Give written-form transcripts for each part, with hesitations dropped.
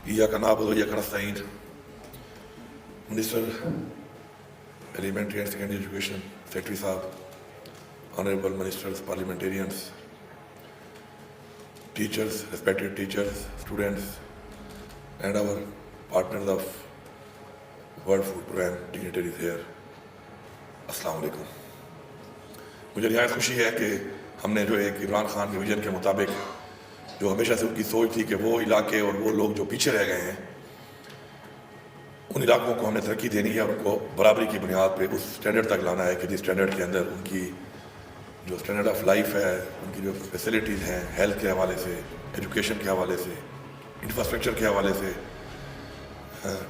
إياك نعبد وإياك نستعين. Minister, Elementary and Secondary Education, Secretary Saab, Honorable Ministers, Parliamentarians, teachers, respected teachers, students, and our partners of World Food Program dignitaries here. अस्सलाम वालेकुम. मुझे नहायत खुशी है कि हमने जो एक इमरान खान के विजन के मुताबिक जो हमेशा से उनकी सोच थी कि वो इलाके और वो लोग जो पीछे रह गए हैं उन इलाकों को हमने तरक्की देनी है, उनको बराबरी की बुनियाद पे उस स्टैंडर्ड तक लाना है कि जिस स्टैंडर्ड के अंदर उनकी जो स्टैंडर्ड ऑफ लाइफ है, उनकी जो फैसिलिटीज़ हैं हेल्थ के हवाले से, एजुकेशन के हवाले से, इंफ्रास्ट्रक्चर के हवाले से,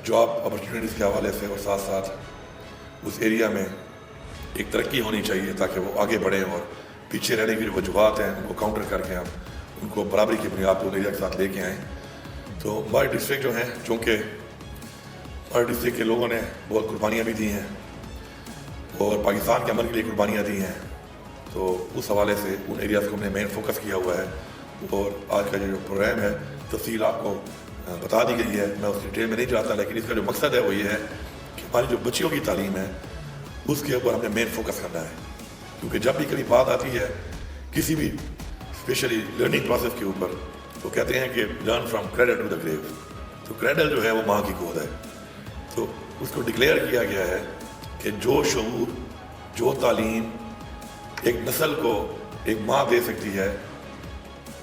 जॉब अपॉर्चुनिटीज़ के हवाले से, और साथ साथ उस एरिया में एक तरक्की होनी चाहिए ताकि वो आगे बढ़ें और पीछे रहने की जो वजूहत हैं उनको काउंटर करके हम उनको बराबरी की बुनियाद पर एरिया के साथ लेके आएँ. तो हमारे डिस्ट्रिक्ट जो हैं, चूँकि हमारे डिस्ट्रिक्ट के लोगों ने बहुत कुर्बानियाँ भी दी हैं और पाकिस्तान के अमन के लिए कुर्बानियाँ दी हैं, तो उस हवाले से उन एरियाज़ को हमने मेन फोकस किया हुआ है. और आज का जो प्रोग्राम है तफसील आपको बता दी गई है, मैं उस डिटेल में नहीं जाता, लेकिन इसका जो मकसद है वो ये है कि हमारी जो बच्चियों की तालीम है उसके ऊपर हमने मेन फोकस करना है. क्योंकि जब भी कभी बात आती है किसी भी स्पेशली लर्निंग प्रोसेस के ऊपर, तो कहते हैं कि learn from cradle to the grave. तो क्रेडल जो है वो माँ की गोद है, तो उसको डिक्लेयर किया गया है कि जो शऊर, जो तालीम एक नस्ल को एक माँ दे सकती है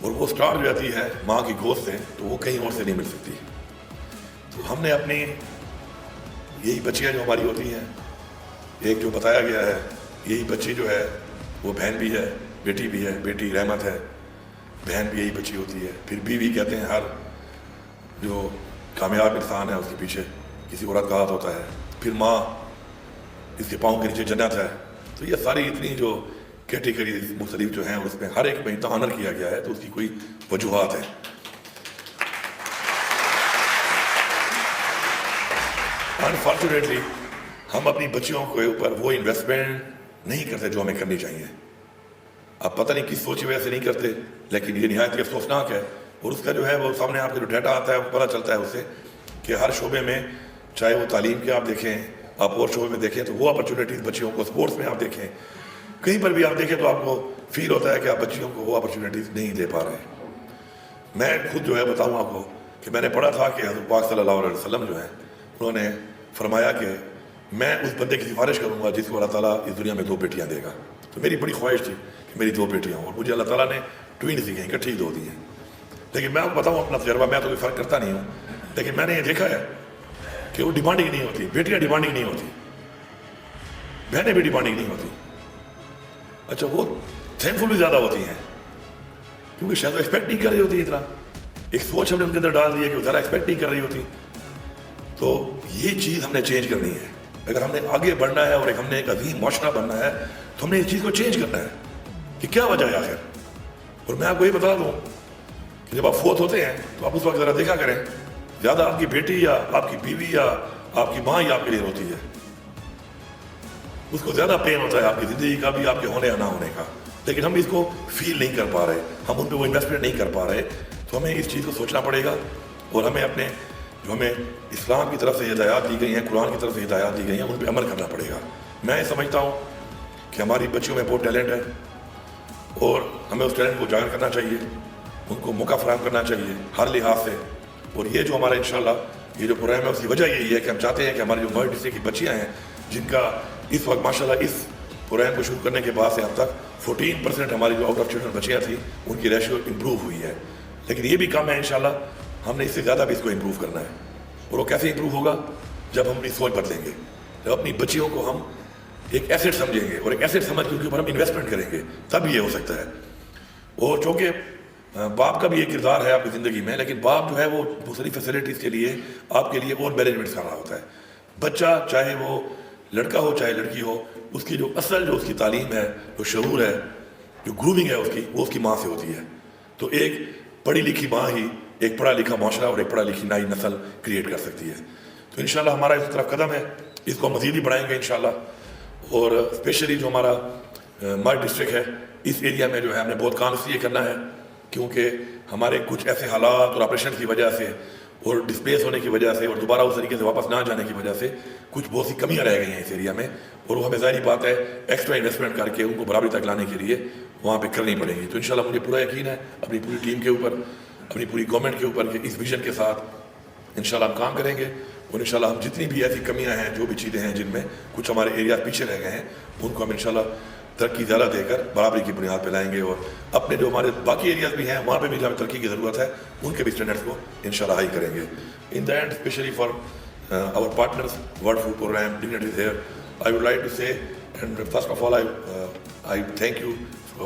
और वो स्टार्ट हो जाती है माँ की गोद से, तो वो कहीं और से नहीं मिल सकती. तो हमने अपनी यही बच्चियाँ जो हमारी होती हैं, एक जो बताया गया है यही बच्ची जो है वो बहन भी है, बेटी भी है, बेटी रहमत है, बहन भी यही बच्ची होती है. फिर बीवी कहते हैं हर जो कामयाब इंसान है उसके पीछे किसी औरत का हाथ होता है. फिर माँ, इसके पाँव के नीचे जन्नत है. तो ये सारी इतनी जो कैटेगरीज मुख्तलिफ जो हैं उसमें हर एक में इतना ऑनर किया गया है, तो उसकी कोई वजूहत है. अनफॉर्चुनेटली हम अपनी बच्चियों के ऊपर वो इन्वेस्टमेंट नहीं करते जो हमें करनी चाहिए. आप पता नहीं किस सोची वजह से नहीं करते, लेकिन ये निहायत अफसोसनाक है. और उसका जो है वो सामने आपका जो डाटा आता है वो पता चलता है उससे कि हर शोबे में, चाहे वो तालीम के आप देखें, आप और शोबे में देखें, तो वो अपॉर्चुनिटीज़ बच्चियों को, स्पोर्ट्स में आप देखें, कहीं पर भी आप देखें तो आपको फील होता है कि आप बच्चियों को वो अपॉर्चुनिटीज़ नहीं दे पा रहे हैं. मैं खुद जो है बताऊँ आपको कि मैंने पढ़ा था कि हज़रत पाक सल्लल्लाहु अलैहि वसल्लम जो है उन्होंने फरमाया कि मैं उस बंदे की सिफारिश करूँगा जिसको अल्लाह ताला इस दुनिया में 2 बेटियाँ देगा. तो मेरी बड़ी ख्वाहिश थी कि मेरी 2 बेटियाँ हों, और मुझे अल्लाह ताला ने ट्विन्स दी हैं, इकट्ठी 2 दी हैं. लेकिन मैं आपको बताऊँ अपना तजर्बा, मैं तो कोई फ़र्क करता नहीं हूँ, लेकिन मैंने ये देखा है कि वो डिमांडिंग नहीं होती, बेटियाँ डिमांडिंग नहीं होती, बहनें भी डिमांडिंग नहीं होती. अच्छा, वो थैंकफुल भी ज़्यादा होती हैं क्योंकि शायद एक्सपेक्ट नहीं कर रही होती इतना. एक सोच हमने उनके अंदर डाल दी है कि वो ज़्यादा एक्सपेक्ट नहीं कर रही होती. तो ये चीज़ हमने चेंज करनी है. अगर हमने आगे बढ़ना है और हमने एक अजीम माशरा बनना है तो हमने इस चीज़ को चेंज करना है कि क्या वजह है आखिर. और मैं आपको ये बता दूँ कि जब आप फोत होते हैं तो आप उस वक्त ज़रा देखा करें, ज़्यादा आपकी बेटी या आपकी बीवी या आपकी माँ ही आपके लिए होती है, उसको ज़्यादा पेन होता है आपकी ज़िंदगी का भी, आपके होने या ना होने का. लेकिन हम इसको फील नहीं कर पा रहे, हम उन पर वो इन्वेस्टमेंट नहीं कर पा रहे. तो हमें इस चीज़ को सोचना पड़ेगा और हमें अपने जो हमें इस्लाम की तरफ से हिदायत दी गई हैं, कुरान की तरफ से हिदायत दी गई हैं, उन पर अमल करना पड़ेगा. मैं ये समझता हूँ कि हमारी बच्चियों में बहुत टैलेंट है और हमें उस टैलेंट को उजागर करना चाहिए, उनको मौका फराहम करना चाहिए हर लिहाज से. और ये जो हमारा इंशाल्लाह ये जो प्रोग्राम है उसकी वजह यही है कि हम चाहते हैं कि हमारी जो मर्ड डिस्ट्रिक्ट की बच्चियाँ हैं, जिनका इस वक्त माशाल्लाह इस प्रोग्राम को शुरू करने के बाद से अब तक 14% हमारी जो आउट ऑफ चिल्ड्रन बच्चियाँ थी उनकी रेशियो इम्प्रूव हुई है. लेकिन ये भी काम है इंशाल्लाह हमने इससे ज़्यादा भी इसको इम्प्रूव करना है. और वो कैसे इम्प्रूव होगा? जब हम अपनी सोच बदलेंगे, जब अपनी बच्चियों को हम एक एसेट समझेंगे और एक एसेट समझ के उनके ऊपर हम इन्वेस्टमेंट करेंगे, तब ये हो सकता है. और चूँकि बाप का भी एक किरदार है आपकी ज़िंदगी में, लेकिन बाप जो है वो दूसरी फैसिलिटीज़ के लिए आपके लिए और मैनेजमेंट कर रहा होता है. बच्चा चाहे वो लड़का हो चाहे लड़की हो, उसकी जो असल जो उसकी तालीम है, जो शऊर है, जो ग्रूमिंग है उसकी, वो उसकी माँ से होती है. तो एक पढ़ी लिखी माँ ही एक पढ़ा लिखा माशरा और एक पढ़ा लिखी नई नस्ल क्रिएट कर सकती है. तो इंशाल्लाह हमारा इस तरफ कदम है, इसको मज़ीद ही बढ़ाएंगे इंशाल्लाह. और स्पेशली जो हमारा मर्ड डिस्ट्रिक्ट है, इस एरिया में जो है हमने बहुत काम इसलिए करना है क्योंकि हमारे कुछ ऐसे हालात और ऑपरेशन की वजह से اور ڈسپلیس ہونے کی وجہ سے اور دوبارہ اس طریقے سے واپس نہ جانے کی وجہ سے کچھ بہت سی کمیاں رہ گئی ہیں اس ایریا میں, اور وہ ہمیں ظاہری بات ہے ایکسٹرا انویسٹمنٹ کر کے ان کو برابری تک لانے کے لیے وہاں پہ کرنی پڑیں گی. تو انشاءاللہ مجھے پورا یقین ہے اپنی پوری ٹیم کے اوپر, اپنی پوری گورنمنٹ کے اوپر کہ اس ویژن کے ساتھ انشاءاللہ ہم کام کریں گے, اور انشاءاللہ ہم جتنی بھی ایسی کمیاں ہیں جو بھی چیزیں ہیں جن میں کچھ ہمارے ایریا پیچھے رہ گئے ہیں ان کو ہم انشاءاللہ ترقی زیادہ دے کر برابری کی بنیاد پہ لائیں گے, اور اپنے جو ہمارے باقی ایریاز بھی ہیں وہاں پہ بھی جو ہمیں ترقی کی ضرورت ہے ان کے بھی اسٹینڈرڈس کو انشاءاللہ ہائی کریں گے. In the end, especially for our partners, World Food Program, dignitaries here, I would like to say, and first of all, I thank you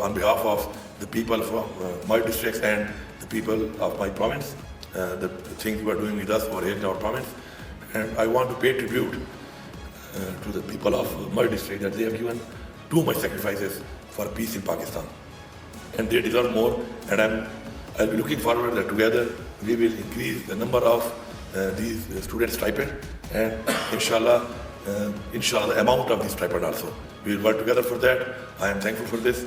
on behalf of the people from my districts and the people of my province, the things you are doing with us over here in our province. And I want to pay tribute to the people of my district that they have given too much sacrifices for peace in Pakistan. And they deserve more, and I'll be looking forward that together we will increase the number of these student stipend, and inshallah the amount of this stipend also. We will work together for that. I am thankful for this.